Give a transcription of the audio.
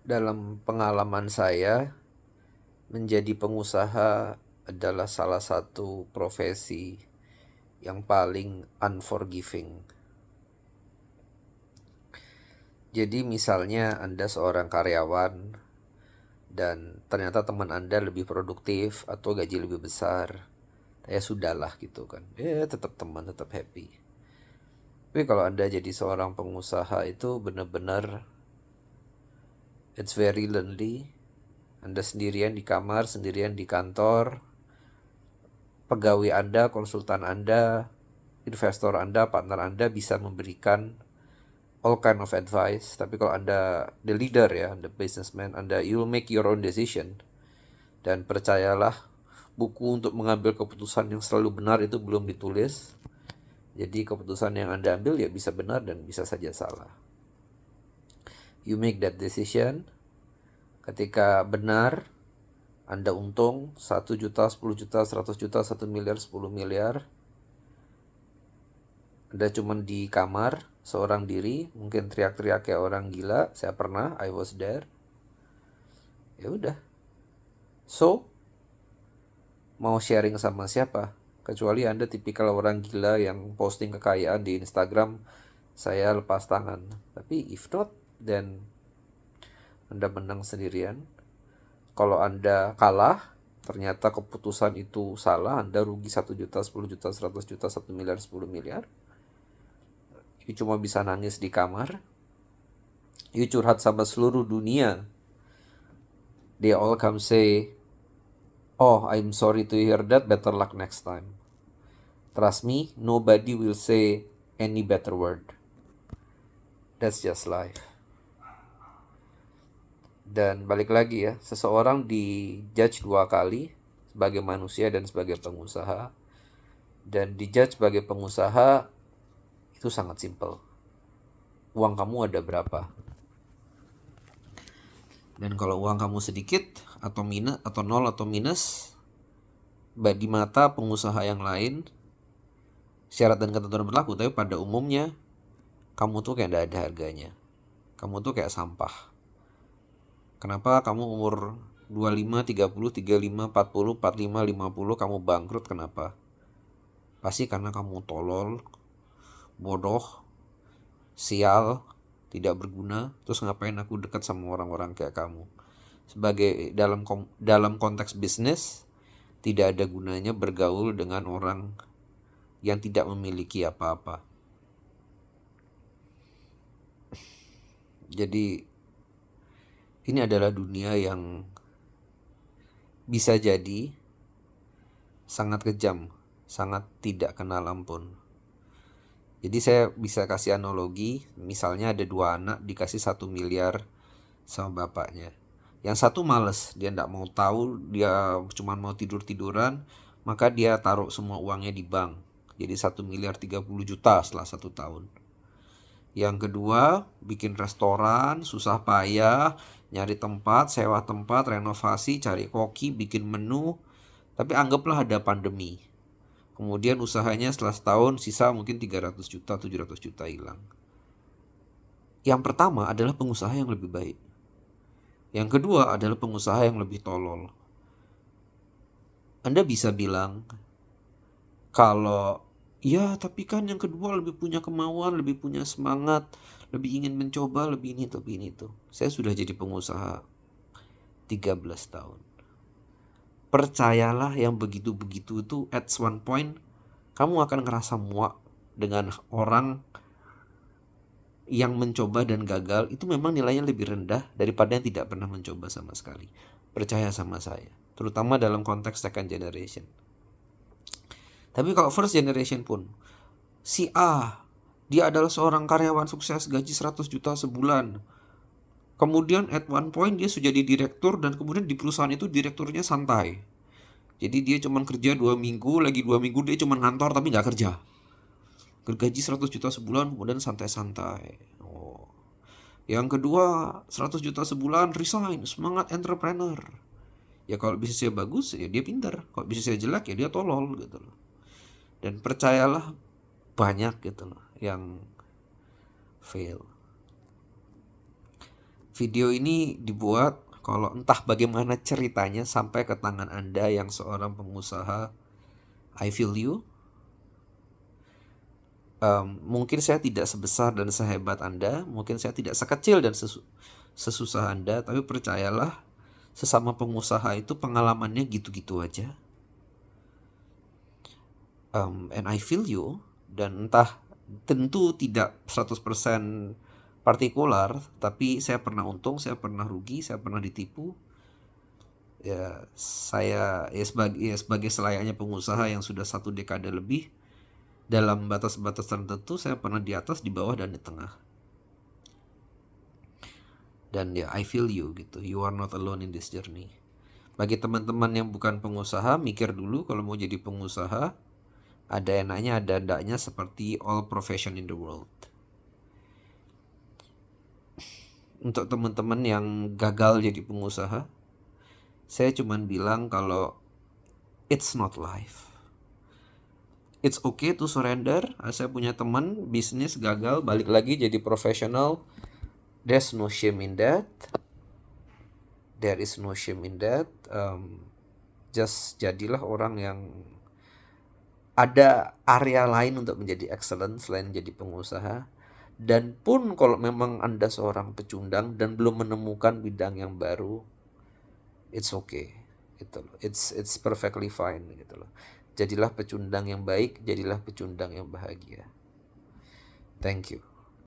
Dalam pengalaman saya, menjadi pengusaha adalah salah satu profesi yang paling unforgiving. Jadi misalnya Anda seorang karyawan dan ternyata teman Anda lebih produktif atau gaji lebih besar. Ya sudahlah gitu kan. Ya tetap teman, tetap happy. Tapi kalau Anda jadi seorang pengusaha itu benar-benar it's very lonely. Anda sendirian di kamar, sendirian di kantor. Pegawai Anda, konsultan Anda, investor Anda, partner Anda bisa memberikan all kind of advice. Tapi kalau Anda the leader ya, the businessman, Anda you will make your own decision. Dan percayalah, buku untuk mengambil keputusan yang selalu benar itu belum ditulis. Jadi keputusan yang Anda ambil ya bisa benar dan bisa saja salah. You make that decision. Ketika benar, Anda untung 1 juta, 10 juta, 100 juta, 1 miliar, 10 miliar. Anda cuma di kamar, seorang diri, mungkin teriak-teriak kayak orang gila. Saya pernah, I was there. Ya udah. So, mau sharing sama siapa? Kecuali Anda tipikal orang gila yang posting kekayaan di Instagram, saya lepas tangan. Tapi if not, then Anda menang sendirian. Kalau Anda kalah, ternyata keputusan itu salah, Anda rugi 1 juta, 10 juta, 100 juta, 1 miliar, 10 miliar. You cuma bisa nangis di kamar. You curhat sama seluruh dunia. They all come say, "Oh, I'm sorry to hear that, better luck next time." Trust me, nobody will say any better word. That's just life. Dan balik lagi ya, seseorang dijudge 2 kali, sebagai manusia dan sebagai pengusaha. Dan dijudge sebagai pengusaha itu sangat simple. Uang kamu ada berapa? Dan kalau uang kamu sedikit atau minus atau nol atau minus, di mata pengusaha yang lain, syarat dan ketentuan berlaku, tapi pada umumnya kamu tuh kayak tidak ada harganya. Kamu tuh kayak sampah. Kenapa kamu umur 25, 30, 35, 40, 45, 50 kamu bangkrut, kenapa? Pasti karena kamu tolol, bodoh, sial, tidak berguna. Terus ngapain aku dekat sama orang-orang kayak kamu? Sebagai dalam konteks bisnis, tidak ada gunanya bergaul dengan orang yang tidak memiliki apa-apa. Jadi ini adalah dunia yang bisa jadi sangat kejam, sangat tidak kenal ampun. Jadi saya bisa kasih analogi, misalnya ada 2 anak dikasih 1 miliar sama bapaknya. Yang satu males, dia tidak mau tahu, dia cuma mau tidur-tiduran, maka dia taruh semua uangnya di bank. Jadi 1 miliar 30 juta setelah 1 tahun. Yang kedua, bikin restoran, susah payah, nyari tempat, sewa tempat, renovasi, cari koki, bikin menu. Tapi anggaplah ada pandemi. Kemudian usahanya setelah setahun sisa mungkin 300 juta, 700 juta hilang. Yang pertama adalah pengusaha yang lebih baik. Yang kedua adalah pengusaha yang lebih tolol. Anda bisa bilang, kalau ya tapi kan yang kedua lebih punya kemauan, lebih punya semangat, lebih ingin mencoba, lebih ini, lebih ini tuh. Saya sudah jadi pengusaha 13 tahun. Percayalah yang begitu-begitu itu at one point kamu akan ngerasa muak dengan orang yang mencoba dan gagal. Itu memang nilainya lebih rendah daripada yang tidak pernah mencoba sama sekali. Percaya sama saya, terutama dalam konteks second generation. Tapi kalau first generation pun, si A, dia adalah seorang karyawan sukses, gaji 100 juta sebulan. Kemudian at one point dia sudah jadi direktur, dan kemudian di perusahaan itu direkturnya santai. Jadi dia cuma kerja 2 minggu, lagi 2 minggu dia cuma ngantor tapi nggak kerja. Gergaji 100 juta sebulan, kemudian santai-santai. Oh. Yang kedua, 100 juta sebulan, resign, semangat entrepreneur. Ya kalau bisnisnya bagus, ya dia pintar. Kalau bisnisnya jelek, ya dia tolol gitu loh. Dan percayalah, banyak gitu loh yang fail. Video ini dibuat kalau entah bagaimana ceritanya sampai ke tangan Anda yang seorang pengusaha. I feel you. Mungkin saya tidak sebesar dan sehebat Anda, mungkin saya tidak sekecil dan sesusah Anda, tapi percayalah, sesama pengusaha itu pengalamannya gitu-gitu aja. And I feel you, dan entah, tentu tidak 100% partikular, tapi saya pernah untung, saya pernah rugi, saya pernah ditipu. Ya, saya sebagai selayaknya pengusaha yang sudah 1 dekade lebih, dalam batas-batas tertentu saya pernah di atas, di bawah, dan di tengah. Dan ya, I feel you gitu. You are not alone in this journey. Bagi teman-teman yang bukan pengusaha, mikir dulu kalau mau jadi pengusaha, ada enaknya, ada endaknya seperti all profession in the world. Untuk teman-teman yang gagal jadi pengusaha, saya cuman bilang kalau it's not life. It's okay to surrender. Saya punya teman bisnis gagal, balik lagi jadi profesional. There's no shame in that. There is no shame in that. Just jadilah orang yang ada area lain untuk menjadi excellent selain jadi pengusaha. Dan pun kalau memang Anda seorang pecundang dan belum menemukan bidang yang baru, it's okay gitu loh. It's perfectly fine gitu loh. Jadilah pecundang yang baik, jadilah pecundang yang bahagia. Thank you.